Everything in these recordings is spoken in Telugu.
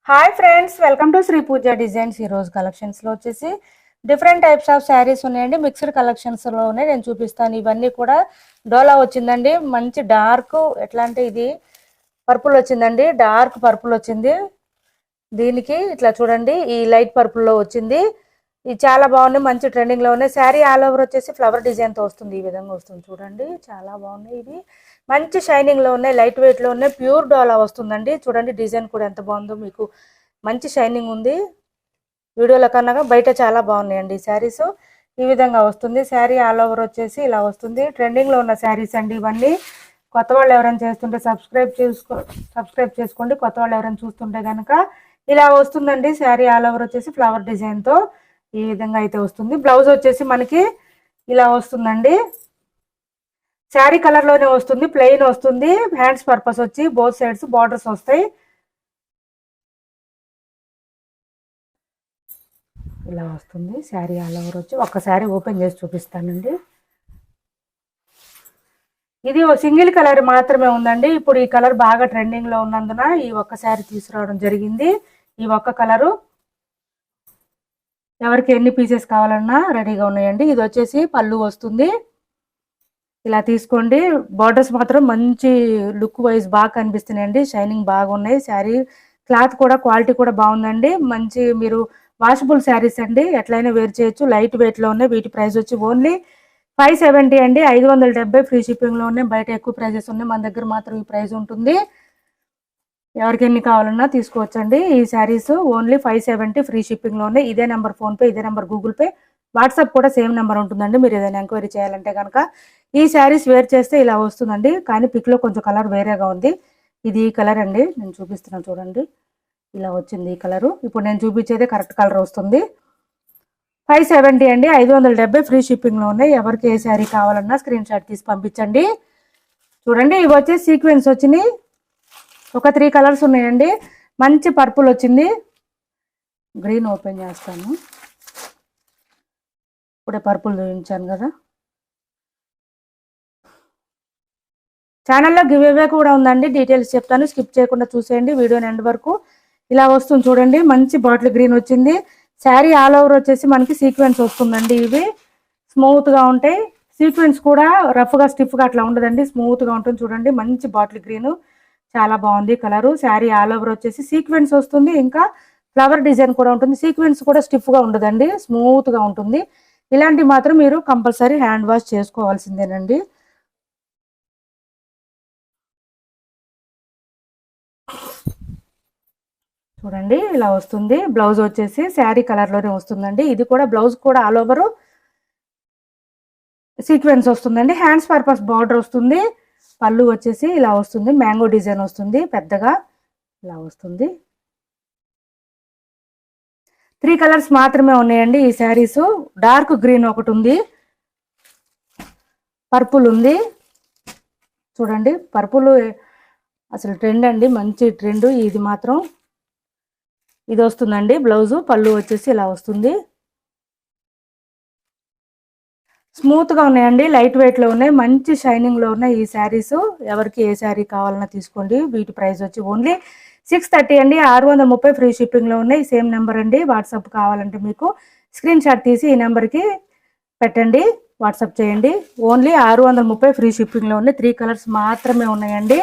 Hi friends, welcome to Sri Pooja designs. ఈ రోజు కలెక్షన్స్ లో వచ్చేసి డిఫరెంట్ టైప్స్ ఆఫ్ శారీస్ ఉన్నాయండి. మిక్స్డ్ కలెక్షన్స్ లో ఉన్నాయి, నేను చూపిస్తాను. ఇవన్నీ కూడా డోలా వచ్చిందండి. మంచి డార్క్, ఎట్లా అంటే ఇది పర్పుల్ వచ్చిందండి, డార్క్ పర్పుల్ వచ్చింది. దీనికి ఇట్లా చూడండి, ఈ లైట్ పర్పుల్ లో వచ్చింది. ఇది చాలా బాగుంది, మంచి ట్రెండింగ్ లో ఉన్నాయి. శారీ ఆల్ ఓవర్ వచ్చేసి ఫ్లవర్ డిజైన్ తో వస్తుంది. ఈ విధంగా వస్తుంది చూడండి, చాలా బాగున్నాయి. ఇవి మంచి షైనింగ్ లో ఉన్నాయి, లైట్ వెయిట్ లో ఉన్నాయి. ప్యూర్ డోలా వస్తుందండి. చూడండి డిజైన్ కూడా ఎంత బాగుందో, మీకు మంచి షైనింగ్ ఉంది. వీడియోలో కన్నా బయట చాలా బాగున్నాయండి ఈ శారీస్. ఈ విధంగా వస్తుంది శారీ. ఆల్ ఓవర్ వచ్చేసి ఇలా వస్తుంది. ట్రెండింగ్ లో ఉన్న శారీస్ అండి ఇవన్నీ. కొత్త వాళ్ళు ఎవరైనా చేస్తుంటే సబ్స్క్రైబ్ చేసుకోండి. కొత్త వాళ్ళు ఎవరైనా చూస్తుంటే కనుక ఇలా వస్తుందండి శారీ. ఆల్ ఓవర్ వచ్చేసి ఫ్లవర్ డిజైన్ తో ఈ విధంగా అయితే వస్తుంది. బ్లౌజ్ వచ్చేసి మనకి ఇలా వస్తుందండి. శారీ కలర్ లోనే వస్తుంది, ప్లెయిన్ వస్తుంది. హ్యాండ్స్ పర్పస్ వచ్చి బోత్ సైడ్స్ బార్డర్స్ వస్తాయి. ఇలా వస్తుంది శారీ ఆల్ ఓవర్ వచ్చి. ఒక్కసారి ఓపెన్ చేసి చూపిస్తానండి. ఇది సింగిల్ కలర్ మాత్రమే ఉందండి. ఇప్పుడు ఈ కలర్ బాగా ట్రెండింగ్ లో ఉన్నందున ఈ ఒక్క శారీ తీసుకురావడం జరిగింది. ఈ ఒక్క కలరు ఎవరికి ఎన్ని పీసెస్ కావాలన్నా రెడీగా ఉన్నాయండి. ఇది వచ్చేసి పళ్ళు వస్తుంది. ఇలా తీసుకోండి. బార్డర్స్ మాత్రం మంచి లుక్ వైజ్ బాగా కనిపిస్తున్నాయండి. షైనింగ్ బాగున్నాయి. శారీ క్లాత్ కూడా క్వాలిటీ కూడా బాగుందండి. మంచి మీరు వాషబుల్ శారీస్ అండి, ఎట్లయినా వేర్ చేయొచ్చు. లైట్ వెయిట్ లో ఉన్నాయి. వీటి ప్రైస్ వచ్చి ఓన్లీ 570 అండి. 570 ఫ్రీ షిప్పింగ్ లో ఉన్నాయి. బయట ఎక్కువ ప్రైజెస్ ఉన్నాయి, మన దగ్గర మాత్రం ఈ ప్రైస్ ఉంటుంది. ఎవరికి ఎన్ని కావాలన్నా తీసుకోవచ్చండి. ఈ శారీస్ ఓన్లీ 570 ఫ్రీ షిప్పింగ్ లో ఉన్నాయి. ఇదే నెంబర్ ఫోన్ పే, ఇదే నెంబర్ గూగుల్ పే, వాట్సాప్ కూడా సేమ్ నెంబర్ ఉంటుందండి. మీరు ఏదైనా ఎంక్వైరీ చేయాలంటే కనుక ఈ శారీస్ వేర్ చేస్తే ఇలా వస్తుందండి. కానీ పిక్ లో కొంచెం కలర్ వేరేగా ఉంది. ఇది ఈ కలర్ అండి, నేను చూపిస్తున్నాను చూడండి. ఇలా వచ్చింది ఈ కలరు. ఇప్పుడు నేను చూపించేదే కరెక్ట్ కలర్ వస్తుంది. 570 అండి. 570 ఫ్రీ షిప్పింగ్ లో ఉన్నాయి. ఎవరికి ఏ శారీ కావాలన్నా స్క్రీన్ షాట్ తీసి పంపించండి. చూడండి, ఇవి వచ్చే సీక్వెన్స్ వచ్చినాయి. ఒక 3 కలర్స్ ఉన్నాయండి. మంచి పర్పుల్ వచ్చింది. గ్రీన్ ఓపెన్ చేస్తాను. ఇప్పుడే పర్పుల్ చూపించాను కదా. ఛానల్లో గివ్ అవే కూడా ఉందండి, డీటెయిల్స్ చెప్తాను, స్కిప్ చేయకుండా చూసేయండి వీడియోని ఎండ్ వరకు. ఇలా వస్తుంది చూడండి, మంచి బాటిల్ గ్రీన్ వచ్చింది. శారీ ఆల్ ఓవర్ వచ్చేసి మనకి సీక్వెన్స్ వస్తుందండి. ఇవి స్మూత్ గా ఉంటాయి. సీక్వెన్స్ కూడా రఫ్ గా స్టిఫ్ గా అట్లా ఉండదండి, స్మూత్ గా ఉంటుంది. చూడండి మంచి బాటిల్ గ్రీన్, చాలా బాగుంది కలరు. శారీ ఆల్ ఓవర్ వచ్చేసి సీక్వెన్స్ వస్తుంది. ఇంకా ఫ్లవర్ డిజైన్ కూడా ఉంటుంది. సీక్వెన్స్ కూడా స్టిఫ్ గా ఉండదండి, స్మూత్ గా ఉంటుంది. ఇలాంటి మాత్రం మీరు కంపల్సరీ హ్యాండ్ వాష్ చేసుకోవాల్సిందేనండి. చూడండి ఇలా వస్తుంది. బ్లౌజ్ వచ్చేసి శారీ కలర్ లోనే వస్తుందండి. ఇది కూడా బ్లౌజ్ కూడా ఆల్ ఓవర్ సీక్వెన్స్ వస్తుందండి. హ్యాండ్స్ పర్పస్ బార్డర్ వస్తుంది. పళ్ళు వచ్చేసి ఇలా వస్తుంది, మ్యాంగో డిజైన్ వస్తుంది పెద్దగా. ఇలా వస్తుంది. 3 కలర్స్ మాత్రమే ఉన్నాయండి ఈ శారీస్. డార్క్ గ్రీన్ ఒకటి ఉంది, పర్పుల్ ఉంది. చూడండి పర్పుల్ అసలు ట్రెండ్ అండి, మంచి ట్రెండ్. ఇది మాత్రం ఇది వస్తుందండి బ్లౌజు. పళ్ళు వచ్చేసి ఇలా వస్తుంది. స్మూత్ గా ఉన్నాయండి, లైట్ వెయిట్ లో ఉన్నాయి, మంచి షైనింగ్ లో ఉన్నాయి ఈ శారీస్. ఎవరికి ఏ శారీ కావాలన్నా తీసుకోండి. వీటి ప్రైస్ వచ్చి ఓన్లీ 630 అండి. 630 ఫ్రీ షిప్పింగ్ లో ఉన్నాయి. సేమ్ నెంబర్ అండి. వాట్సాప్ కావాలంటే మీకు స్క్రీన్ షాట్ తీసి ఈ నెంబర్కి పెట్టండి, వాట్సాప్ చేయండి. ఓన్లీ 630 ఫ్రీ షిప్పింగ్ లో ఉన్నాయి. 3 కలర్స్ మాత్రమే ఉన్నాయండి.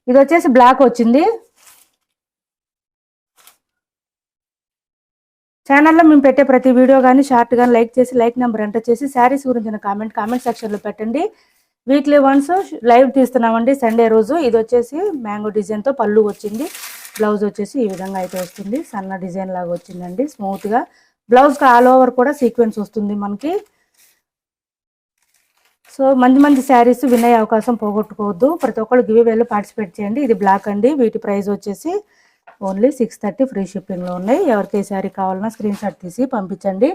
ఇది వచ్చేసి బ్లాక్ వచ్చింది. ఛానల్లో మేము పెట్టే ప్రతి వీడియో కానీ షార్ట్ కానీ లైక్ చేసి లైక్ నెంబర్ ఎంటర్ చేసి శారీస్ గురించిన కామెంట్ సెక్షన్లో పెట్టండి. వీక్లీ వన్స్ లైవ్ తీస్తున్నామండి, సండే రోజు. ఇది వచ్చేసి మ్యాంగో డిజైన్తో పళ్ళు వచ్చింది. బ్లౌజ్ వచ్చేసి ఈ విధంగా అయితే వస్తుంది, సన్న డిజైన్ లాగా వచ్చిందండి స్మూత్గా. బ్లౌజ్కి ఆల్ ఓవర్ కూడా సీక్వెన్స్ వస్తుంది మనకి. సో మంచి శారీస్ విన్ అయ్యే అవకాశం పోగొట్టుకోవద్దు. ప్రతి ఒక్కళ్ళు గివ్ అవేలో పార్టిసిపేట్ చేయండి. ఇది బ్లాక్ అండి. వీటి ప్రైస్ వచ్చేసి ఓన్లీ 630 ఫ్రీ షిప్పింగ్లో ఉన్నాయి. ఎవరికి ఏ శారీ కావాలన్నా స్క్రీన్ షాట్ తీసి పంపించండి.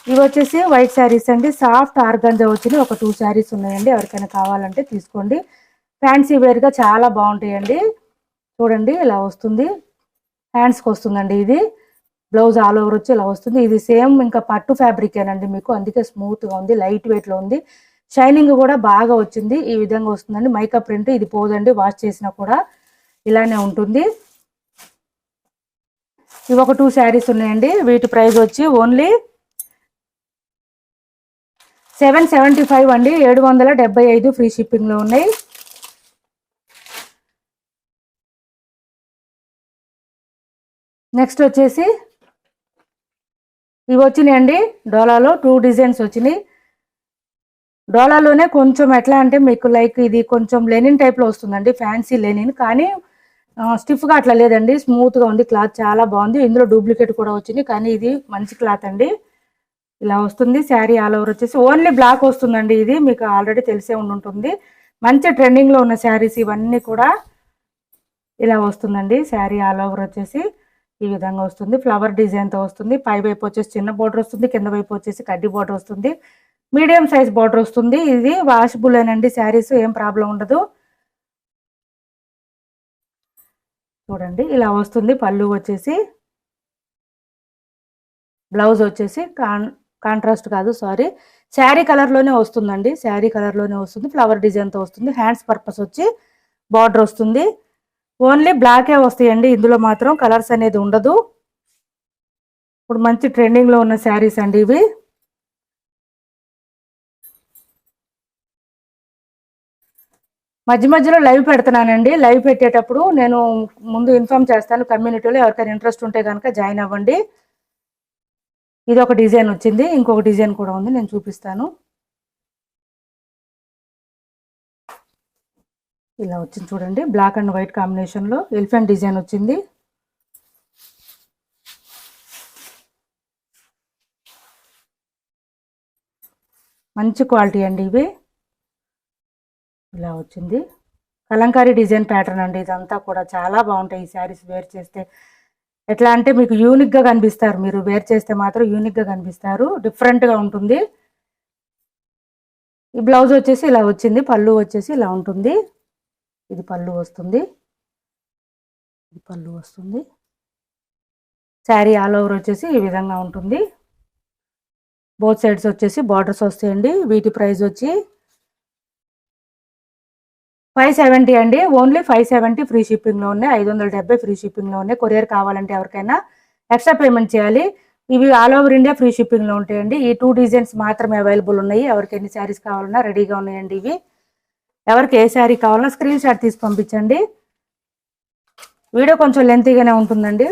ఇవి వచ్చేసి వైట్ శారీస్ అండి. సాఫ్ట్ ఆర్గంజా వచ్చినాయి. ఒక 2 శారీస్ ఉన్నాయండి. ఎవరికైనా కావాలంటే తీసుకోండి. ఫ్యాన్సీ వేర్గా చాలా బాగుంటాయండి. చూడండి ఇలా వస్తుంది, హ్యాండ్స్కి వస్తుందండి. ఇది బ్లౌజ్ ఆల్ ఓవర్ వచ్చి ఇలా వస్తుంది. ఇది సేమ్ ఇంకా పట్టు ఫ్యాబ్రికేనండి మీకు, అందుకే స్మూత్గా ఉంది, లైట్ వెయిట్లో ఉంది. షైనింగ్ కూడా బాగా వచ్చింది. ఈ విధంగా వస్తుందండి. మైకా ప్రింట్ ఇది పోదండి, వాష్ చేసినా కూడా. ఇలానే ఉంటుంది. ఇవి ఒక 2 శారీస్ ఉన్నాయండి. వీటి ప్రైస్ వచ్చి ఓన్లీ 775 అండి. 775 ఫ్రీ షిప్పింగ్లో ఉన్నాయి. నెక్స్ట్ వచ్చేసి ఇవి వచ్చినాయండి. డోలాలో 2 డిజైన్స్ వచ్చినాయి. డోలాలోనే కొంచెం ఎట్లా అంటే మీకు లైక్ ఇది కొంచెం లెనిన్ టైప్లో వస్తుందండి, ఫ్యాన్సీ లెనిన్. కానీ స్టిఫ్గా అట్లా లేదండి, స్మూత్గా ఉంది. క్లాత్ చాలా బాగుంది. ఇందులో డూప్లికేట్ కూడా వచ్చింది, కానీ ఇది మంచి క్లాత్ అండి. ఇలా వస్తుంది. శారీ ఆల్ ఓవర్ వచ్చేసి ఓన్లీ బ్లాక్ వస్తుందండి. ఇది మీకు ఆల్రెడీ తెలిసే ఉంటుంది. మంచి ట్రెండింగ్లో ఉన్న శారీస్ ఇవన్నీ కూడా ఇలా వస్తుందండి. శారీ ఆల్ ఓవర్ వచ్చేసి ఈ విధంగా వస్తుంది. ఫ్లవర్ డిజైన్తో వస్తుంది. పై వైపు వచ్చేసి చిన్న బోర్డర్ వస్తుంది, కింద వైపు వచ్చేసి కడ్డీ బోర్డర్ వస్తుంది. మీడియం సైజ్ బోర్డర్ వస్తుంది. ఇది వాషబుల్ ఏనండి శారీస్, ఏం ప్రాబ్లం ఉండదు. చూడండి ఇలా వస్తుంది. పళ్ళు వచ్చేసి, బ్లౌజ్ వచ్చేసి కాంట్రాస్ట్ కాదు సారీ, శారీ కలర్లోనే వస్తుందండి. శారీ కలర్లోనే వస్తుంది. ఫ్లవర్ డిజైన్తో వస్తుంది. హ్యాండ్స్ పర్పస్ వచ్చి బార్డర్ వస్తుంది. ఓన్లీ బ్లాకే వస్తాయండి. ఇందులో మాత్రం కలర్స్ అనేది ఉండదు. ఇప్పుడు మంచి ట్రెండింగ్లో ఉన్న శారీస్ అండి ఇవి. మధ్య మధ్యలో లైవ్ పెడుతున్నానండి. లైవ్ పెట్టేటప్పుడు నేను ముందు ఇన్ఫార్మ్ చేస్తాను కమ్యూనిటీలో. ఎవరికైనా ఇంట్రెస్ట్ ఉంటే కనుక జాయిన్ అవ్వండి. ఇది ఒక డిజైన్ వచ్చింది. ఇంకొక డిజైన్ కూడా ఉంది, నేను చూపిస్తాను. ఇలా వచ్చింది చూడండి. బ్లాక్ అండ్ వైట్ కాంబినేషన్లో ఎలిఫెంట్ డిజైన్ వచ్చింది. మంచి క్వాలిటీ అండి ఇవి. ఇలా వచ్చింది. కలంకారీ డిజైన్ ప్యాటర్న్ అండి. ఇదంతా కూడా చాలా బాగుంటాయి. ఈ శారీస్ వేర్ చేస్తే ఎట్లా అంటే మీకు యూనిక్గా కనిపిస్తారు. మీరు వేర్ చేస్తే మాత్రం యూనిక్గా కనిపిస్తారు, డిఫరెంట్గా ఉంటుంది. ఈ బ్లౌజ్ వచ్చేసి ఇలా వచ్చింది. పళ్ళు వచ్చేసి ఇలా ఉంటుంది. ఇది పళ్ళు వస్తుంది. ఇది పళ్ళు వస్తుంది. శారీ ఆల్ ఓవర్ వచ్చేసి ఈ విధంగా ఉంటుంది. బోత్ సైడ్స్ వచ్చేసి బార్డర్స్ వస్తాయండి. వీటి ప్రైస్ వచ్చి 570 అండి. ఓన్లీ 570 ఫ్రీ షిప్పింగ్లో ఉన్నాయి. 570 ఫ్రీ షిప్పింగ్లో ఉన్నాయి. కొరియర్ కావాలంటే ఎవరికైనా ఎక్స్ట్రా పేమెంట్ చేయాలి. ఇవి ఆల్ ఓవర్ ఇండియా ఫ్రీ షిప్పింగ్లో ఉంటాయండి. ఈ 2 డిజైన్స్ మాత్రమే అవైలబుల్ ఉన్నాయి. ఎవరికి ఎన్ని శారీస్ కావాలన్నా రెడీగా ఉన్నాయండి ఇవి. ఎవరికి ఏ శారీ కావాలన్నా స్క్రీన్ షాట్ తీసి పంపించండి. వీడియో కొంచెం లెంతీగానే ఉంటుందండి,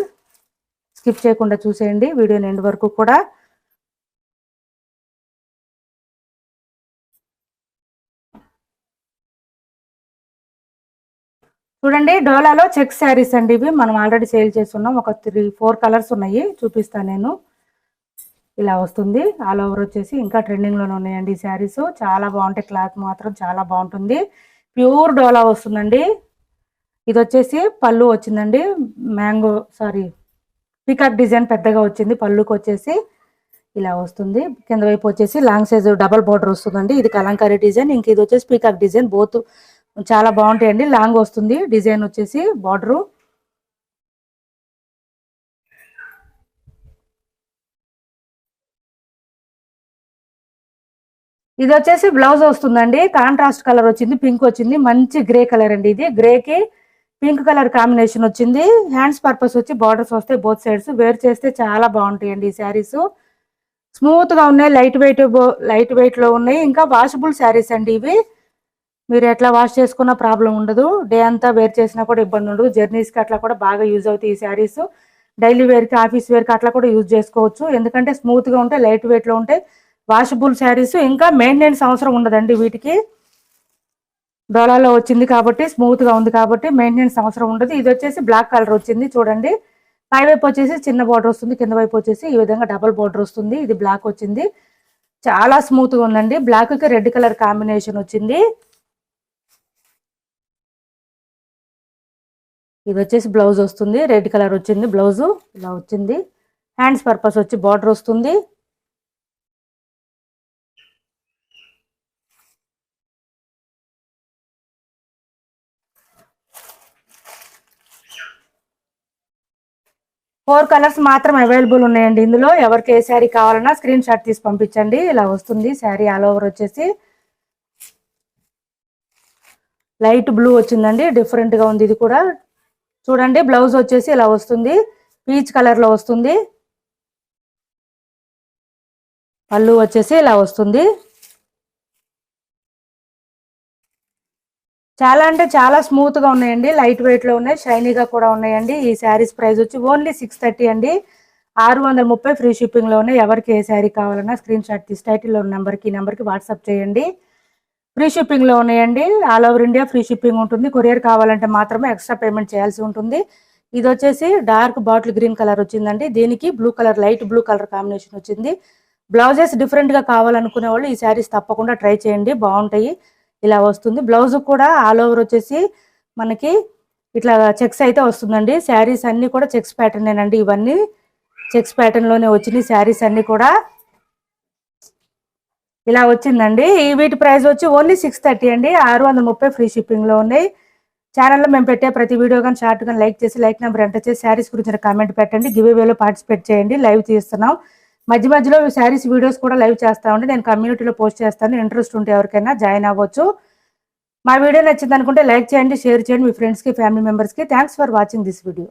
స్కిప్ చేయకుండా చూసేయండి వీడియోని ఎండ్ వరకు కూడా. చూడండి డోలాలో చెక్ శారీస్ అండి ఇవి. మనం ఆల్రెడీ సేల్ చేస్తున్నాం. ఒక 3-4 కలర్స్ ఉన్నాయి, చూపిస్తాను నేను. ఇలా వస్తుంది. ఆల్ ఓవర్ వచ్చేసి ఇంకా ట్రెండింగ్లోనే ఉన్నాయండి ఈ శారీస్. చాలా బాగుంటాయి. క్లాత్ మాత్రం చాలా బాగుంటుంది. ప్యూర్ డోలా వస్తుందండి. ఇది వచ్చేసి పళ్ళు వచ్చిందండి. పీకాక్ డిజైన్ పెద్దగా వచ్చింది. పళ్ళుకి వచ్చేసి ఇలా వస్తుంది. కింద వైపు వచ్చేసి లాంగ్ సైజ్ డబల్ బార్డర్ వస్తుందండి. ఇది కలంకారీ డిజైన్, ఇంక ఇది వచ్చేసి పీకాక్ డిజైన్. బోత్ చాలా బాగుంటాయండి. లాంగ్ వస్తుంది డిజైన్ వచ్చేసి బార్డరు. ఇది వచ్చేసి బ్లౌజ్ వస్తుందండి. కాంట్రాస్ట్ కలర్ వచ్చింది, పింక్ వచ్చింది. మంచి గ్రే కలర్ అండి. ఇది గ్రేకి పింక్ కలర్ కాంబినేషన్ వచ్చింది. హ్యాండ్స్ పర్పస్ వచ్చి బార్డర్స్ వస్తాయి బోత్ సైడ్స్. వేర్ చేస్తే చాలా బాగుంటాయండి ఈ శారీస్. స్మూత్గా ఉన్నాయి, లైట్ వెయిట్లో ఉన్నాయి. ఇంకా వాషబుల్ శారీస్ అండి ఇవి. మీరు ఎట్లా వాష్ చేసుకున్న ప్రాబ్లం ఉండదు. డే అంతా వేర్ చేసినా కూడా ఇబ్బంది ఉండదు. జర్నీస్కి అట్లా కూడా బాగా యూజ్ అవుతాయి ఈ శారీస్. డైలీ వేర్కి, ఆఫీస్ వేర్కి అట్లా కూడా యూజ్ చేసుకోవచ్చు. ఎందుకంటే స్మూత్గా ఉంటాయి, లైట్ వెయిట్లో ఉంటాయి, వాషబుల్ శారీస్. ఇంకా మెయింటెనెన్స్ అవసరం ఉండదండి వీటికి. డోలాలో వచ్చింది కాబట్టి, స్మూత్గా ఉంది కాబట్టి మెయింటెనెన్స్ అవసరం ఉండదు. ఇది వచ్చేసి బ్లాక్ కలర్ వచ్చింది చూడండి. పై వైపు వచ్చేసి చిన్న బార్డర్ వస్తుంది, కింద వైపు వచ్చేసి ఈ విధంగా డబల్ బార్డర్ వస్తుంది. ఇది బ్లాక్ వచ్చింది. చాలా స్మూత్గా ఉందండి. బ్లాక్కి రెడ్ కలర్ కాంబినేషన్ వచ్చింది. ఇది వచ్చేసి బ్లౌజ్ వస్తుంది. రెడ్ కలర్ వచ్చింది బ్లౌజు. ఇలా వచ్చింది. హ్యాండ్స్ పర్పస్ వచ్చి బార్డర్ వస్తుంది. ఫోర్ కలర్స్ మాత్రం అవైలబుల్ ఉన్నాయండి ఇందులో. ఎవరికి ఏ శారీ కావాలన్నా స్క్రీన్ షాట్ తీసి పంపించండి. ఇలా వస్తుంది శారీ ఆల్ ఓవర్ వచ్చేసి. లైట్ బ్లూ వచ్చిందండి, డిఫరెంట్గా ఉంది ఇది కూడా. చూడండి బ్లౌజ్ వచ్చేసి ఇలా వస్తుంది, పీచ్ కలర్ లో వస్తుంది. పళ్ళు వచ్చేసి ఇలా వస్తుంది. చాలా అంటే చాలా స్మూత్ గా ఉన్నాయండి, లైట్ వెయిట్ లో ఉన్నాయి, షైనీగా కూడా ఉన్నాయండి. ఈ శారీస్ ప్రైస్ వచ్చి ఓన్లీ 630 అండి. 630 ఫ్రీ షిప్పింగ్ లో ఉన్నాయి. ఎవరికి ఏ శారీ కావాలన్నా స్క్రీన్ షాట్ తీసి టైటిల్లో ఉన్న నెంబర్కి వాట్సాప్ చేయండి. ఫ్రీ షిప్పింగ్ లో ఉన్నాయండి. All over India free shipping ఉంటుంది. కొరియర్ కావాలంటే మాత్రమే ఎక్స్ట్రా పేమెంట్ చేయాల్సి ఉంటుంది. ఇది వచ్చేసి డార్క్ బాటిల్ గ్రీన్ కలర్ వచ్చిందండి. దీనికి blue colour, light blue colour combination వచ్చింది. బ్లౌజెస్ డిఫరెంట్ గా కావాలనుకునే వాళ్ళు ఈ శారీస్ తప్పకుండా ట్రై చేయండి, బాగుంటాయి. ఇలా వస్తుంది. బ్లౌజ్ కూడా ఆల్ ఓవర్ వచ్చేసి మనకి ఇట్లా చెక్స్ అయితే వస్తుందండి. శారీస్ అన్ని కూడా చెక్స్ ప్యాటర్నేనండి. ఇవన్నీ చెక్స్ ప్యాటర్న్ లోనే వచ్చినాయి శారీస్ అన్ని కూడా. ఇలా వచ్చిందండి. ఈ వీటి ప్రైస్ వచ్చి ఓన్లీ 630 అండి. 630 ఫ్రీ షిప్పింగ్ లో ఉన్నాయి. ఛానల్లో మేము పెట్టే ప్రతి వీడియో కానీ షార్ట్ కానీ లైక్ చేసి లైక్ నెంబర్ ఎంటర్ చేసి శారీస్ గురించి కామెంట్ పెట్టండి. గివ్ అవేలో పార్టిసిపేట్ చేయండి. లైవ్ తీస్తున్నాం. మధ్య మధ్యలో శారీస్ వీడియోస్ కూడా లైవ్ చేస్తా ఉంటే నేను కమ్యూనిటీలో పోస్ట్ చేస్తాను. ఇంట్రెస్ట్ ఉంటే ఎవరికైనా జాయిన్ అవ్వచ్చు. మా వీడియో నచ్చింది అనుకుంటే లైక్ చేయండి, షేర్ చేయండి మీ ఫ్రెండ్స్కి, ఫ్యామిలీ మెంబర్స్కి. Thanks for watching this video.